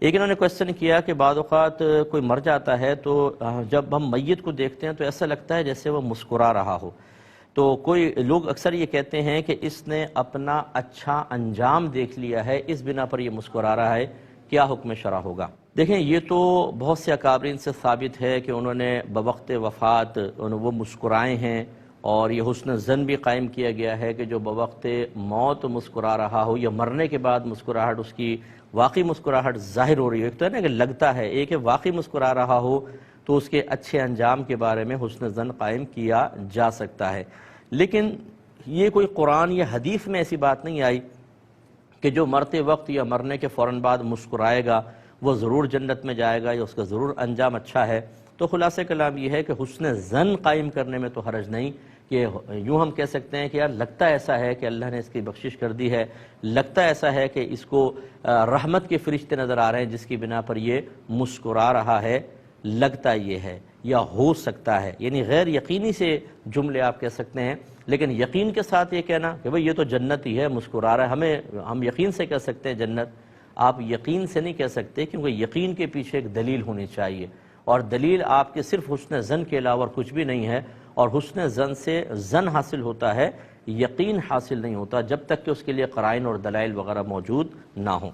ایک انہوں نے کوشچن کیا کہ بعض اوقات کوئی مر جاتا ہے تو جب ہم میت کو دیکھتے ہیں تو ایسا لگتا ہے جیسے وہ مسکرا رہا ہو، تو کوئی لوگ اکثر یہ کہتے ہیں کہ اس نے اپنا اچھا انجام دیکھ لیا ہے، اس بنا پر یہ مسکرا رہا ہے، کیا حکم شرع ہوگا؟ دیکھیں یہ تو بہت سے اکابرین سے ثابت ہے کہ انہوں نے بوقت وفات وہ مسکرائے ہیں، اور یہ حسن ظن بھی قائم کیا گیا ہے کہ جو بوقت موت مسکرا رہا ہو یا مرنے کے بعد مسکراہٹ اس کی واقعی مسکراہٹ ظاہر ہو رہی ہے، ایک تو ہے نا کہ لگتا ہے، ایک ہے واقعی مسکرا رہا ہو تو اس کے اچھے انجام کے بارے میں حسن ظن قائم کیا جا سکتا ہے۔ لیکن یہ کوئی قرآن یا حدیث میں ایسی بات نہیں آئی کہ جو مرتے وقت یا مرنے کے فوراً بعد مسکرائے گا وہ ضرور جنت میں جائے گا یا اس کا ضرور انجام اچھا ہے۔ تو خلاصہ کلام یہ ہے کہ حسن ظن قائم کرنے میں تو حرج نہیں، کہ یوں ہم کہہ سکتے ہیں کہ یار لگتا ایسا ہے کہ اللہ نے اس کی بخشش کر دی ہے، لگتا ایسا ہے کہ اس کو رحمت کے فرشتے نظر آ رہے ہیں جس کی بنا پر یہ مسکرا رہا ہے، لگتا یہ ہے یا ہو سکتا ہے، یعنی غیر یقینی سے جملے آپ کہہ سکتے ہیں۔ لیکن یقین کے ساتھ یہ کہنا کہ بھئی یہ تو جنت ہی ہے، مسکرا رہا ہے، ہم یقین سے کہہ سکتے ہیں جنت، آپ یقین سے نہیں کہہ سکتے، کیونکہ یقین کے پیچھے ایک دلیل ہونی چاہیے، اور دلیل آپ کے صرف حسن ظن کے علاوہ کچھ بھی نہیں ہے، اور حسن ظن سے ظن حاصل ہوتا ہے، یقین حاصل نہیں ہوتا جب تک کہ اس کے لیے قرائن اور دلائل وغیرہ موجود نہ ہوں۔